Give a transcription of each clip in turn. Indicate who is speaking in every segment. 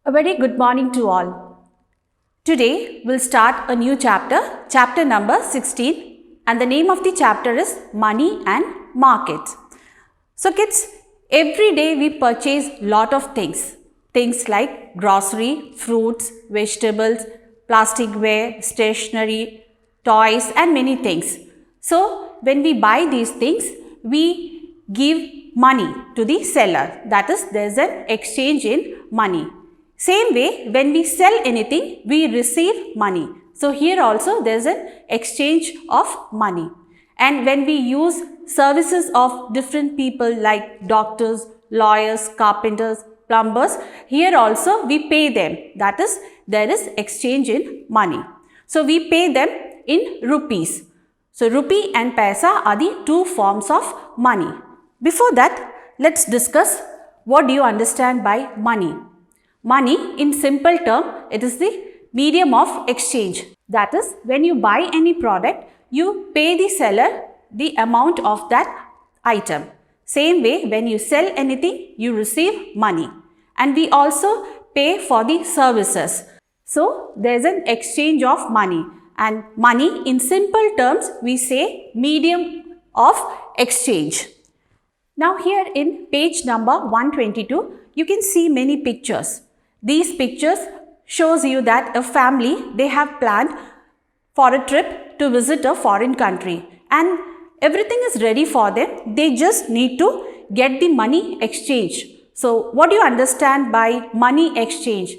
Speaker 1: A very good morning to all. Today we'll start a new chapter, chapter number 16, and the name of the chapter is Money and Market. So kids, every day we purchase lot of things like grocery, fruits, vegetables, plasticware, stationery, toys and many things. So when we buy these things, we give money to the seller. That is, there is an exchange in money. Same way, when we sell anything, we receive money. So here also there is an exchange of money. And when we use services of different people like doctors, lawyers, carpenters, plumbers, here also we pay them. That is, there is exchange in money. So we pay them in rupees. So rupee and paisa are the two forms of money. Before that, let's discuss what do you understand by money. Money, in simple term, it is the medium of exchange. That is, when you buy any product, you pay the seller the amount of that item. Same way, when you sell anything, you receive money. And we also pay for the services. So, there is an exchange of money. And money, in simple terms, we say medium of exchange. Now, here in page number 122, you can see many pictures. These pictures shows you that a family, they have planned for a trip to visit a foreign country and everything is ready for them. They just need to get the money exchange. So, what do you understand by money exchange?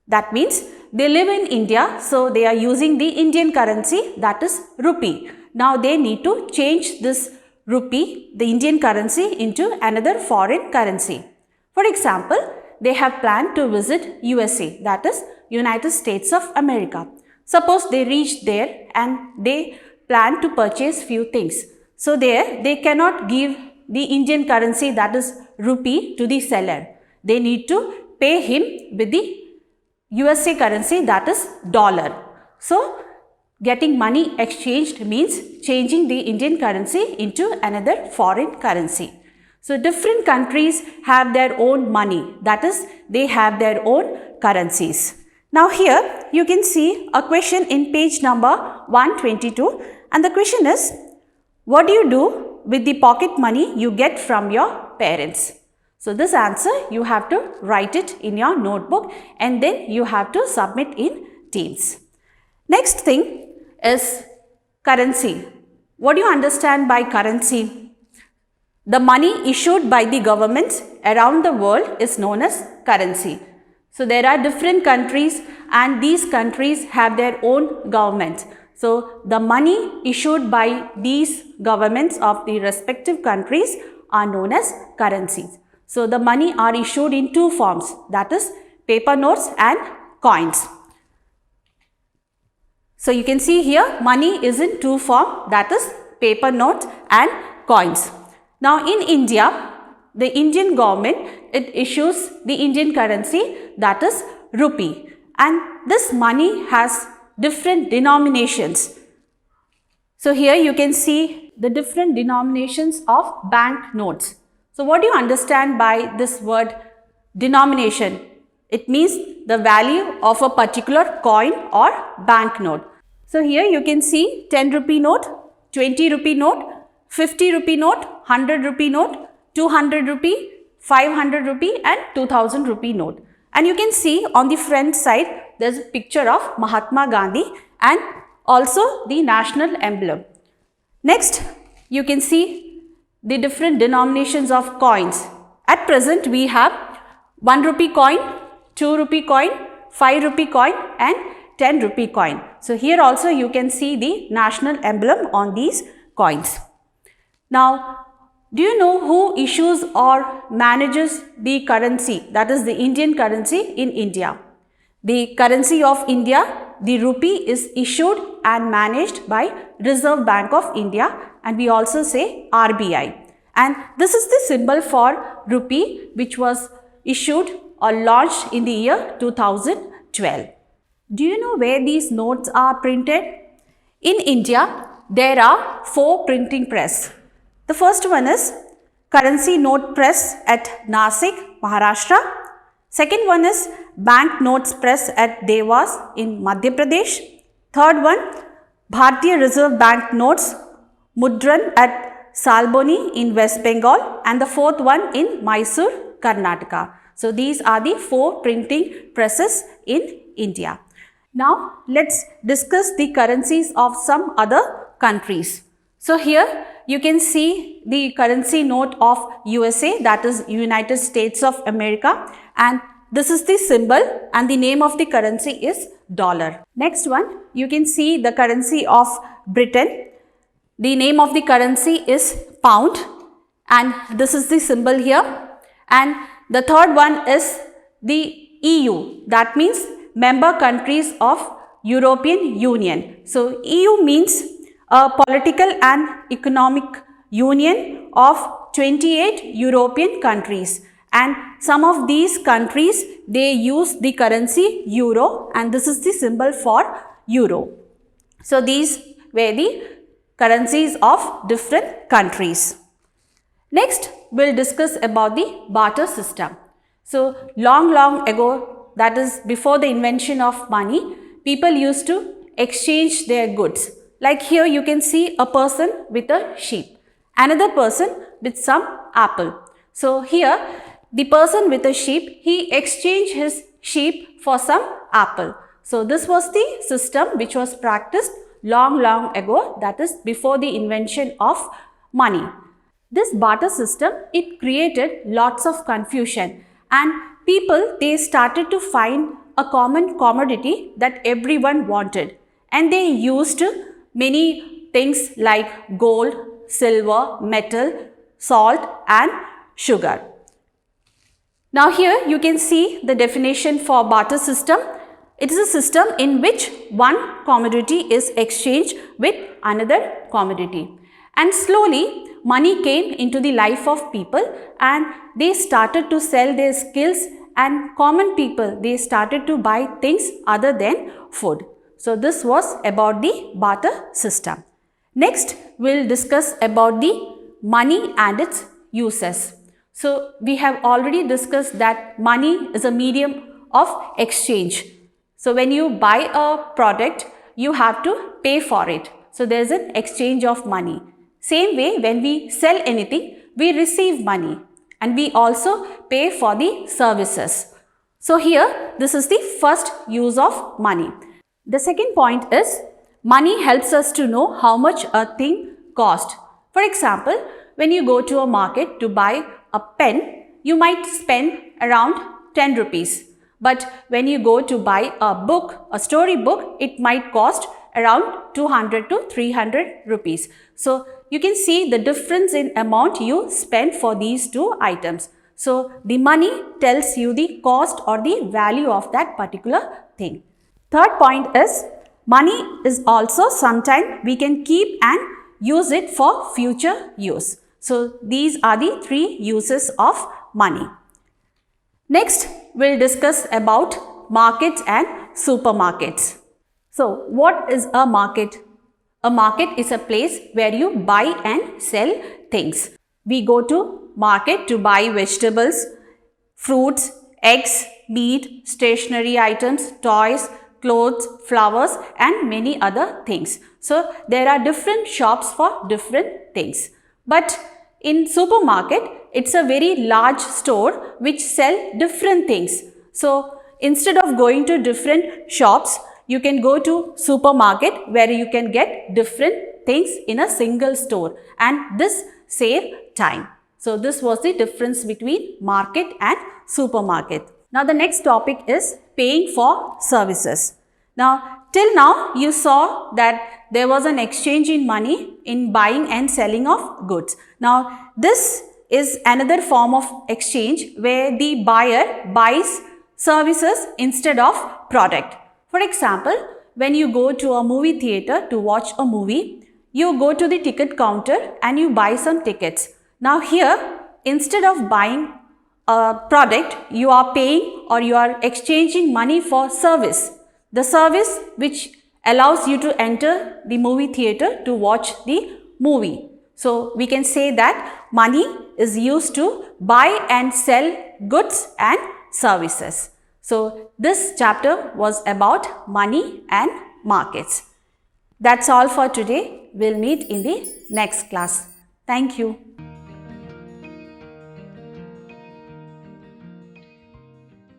Speaker 1: That means they live in India, so they are using the Indian currency, that is rupee. Now, they need to change this rupee, the Indian currency, into another foreign currency. For example, they have planned to visit USA, that is United States of America. Suppose they reach there and they plan to purchase few things. So there they cannot give the Indian currency, that is rupee, to the seller. They need to pay him with the USA currency, that is dollar. So getting money exchanged means changing the Indian currency into another foreign currency. So different countries have their own money, that is, they have their own currencies. Now here you can see a question in page number 122, and the question is, what do you do with the pocket money you get from your parents? So this answer you have to write it in your notebook and then you have to submit in Teams. Next thing is currency. What do you understand by currency? The money issued by the governments around the world is known as currency. So there are different countries and these countries have their own governments. So the money issued by these governments of the respective countries are known as currencies. So the money are issued in two forms, that is paper notes and coins. So you can see here money is in two forms, that is paper notes and coins. Now in India, the Indian government, it issues the Indian currency, that is rupee, and this money has different denominations. So here you can see the different denominations of bank notes. So what do you understand by this word denomination? It means the value of a particular coin or bank note. So here you can see 10 rupee note, 20 rupee note, 50 rupee note, 100 rupee note, 200 rupee, 500 rupee and 2000 rupee note. And you can see on the front side there is a picture of Mahatma Gandhi and also the national emblem. Next, you can see the different denominations of coins. At present we have 1 rupee coin, 2 rupee coin, 5 rupee coin and 10 rupee coin. So here also you can see the national emblem on these coins. Now, do you know who issues or manages the currency, that is the Indian currency in India? The currency of India, the rupee, is issued and managed by Reserve Bank of India, and we also say RBI. And this is the symbol for rupee, which was issued or launched in the year 2012. Do you know where these notes are printed? In India, there are 4 printing presses. The first one is Currency Note Press at Nasik, Maharashtra. Second one is Bank Notes Press at Devas in Madhya Pradesh. Third one, Bharatiya Reserve Bank Notes Mudran at Salboni in West Bengal, and the fourth one in Mysore, Karnataka. So these are the 4 printing presses in India. Now let's discuss the currencies of some other countries. So here you can see the currency note of USA, that is United States of America, and this is the symbol and the name of the currency is dollar. Next one, you can see the currency of Britain. The name of the currency is pound, and this is the symbol here. And the third one is the EU, that means member countries of European Union. So EU means a political and economic union of 28 European countries, and some of these countries, they use the currency euro, and this is the symbol for euro. So these were the currencies of different countries. Next, we'll discuss about the barter system. So long ago, that is before the invention of money, people used to exchange their goods. Like here you can see a person with a sheep, another person with some apple. So here the person with a sheep, he exchanged his sheep for some apple. So this was the system which was practiced long ago, that is before the invention of money. This barter system, it created lots of confusion, and people, they started to find a common commodity that everyone wanted, and they used many things like gold, silver, metal, salt and sugar. Now here you can see the definition for barter system. It is a system in which one commodity is exchanged with another commodity. And slowly money came into the life of people, and they started to sell their skills, and common people, they started to buy things other than food. So this was about the barter system. Next, we'll discuss about the money and its uses. So we have already discussed that money is a medium of exchange. So when you buy a product, you have to pay for it. So there is an exchange of money. Same way, when we sell anything, we receive money, and we also pay for the services. So here, this is the first use of money. The second point is, money helps us to know how much a thing cost. For example, when you go to a market to buy a pen, you might spend around 10 rupees. But when you go to buy a book, a story book, it might cost around 200 to 300 rupees. So you can see the difference in amount you spend for these two items. So the money tells you the cost or the value of that particular thing. Third point is, money is also sometimes we can keep and use it for future use. So these are the 3 uses of money. Next, we'll discuss about markets and supermarkets. So what is a market? A market is a place where you buy and sell things. We go to market to buy vegetables, fruits, eggs, meat, stationery items, toys, clothes, flowers and many other things. So there are different shops for different things. But in supermarket, it's a very large store which sell different things. So instead of going to different shops, you can go to supermarket where you can get different things in a single store, and this save time. So this was the difference between market and supermarket. Now the next topic is paying for services. Now till now you saw that there was an exchange in money in buying and selling of goods. Now this is another form of exchange where the buyer buys services instead of product. For example, when you go to a movie theater to watch a movie, you go to the ticket counter and you buy some tickets. Now here, instead of buying a product, you are paying or you are exchanging money for service. The service which allows you to enter the movie theater to watch the movie. So we can say that money is used to buy and sell goods and services. So, this chapter was about money and markets. That's all for today. We'll meet in the next class. Thank you.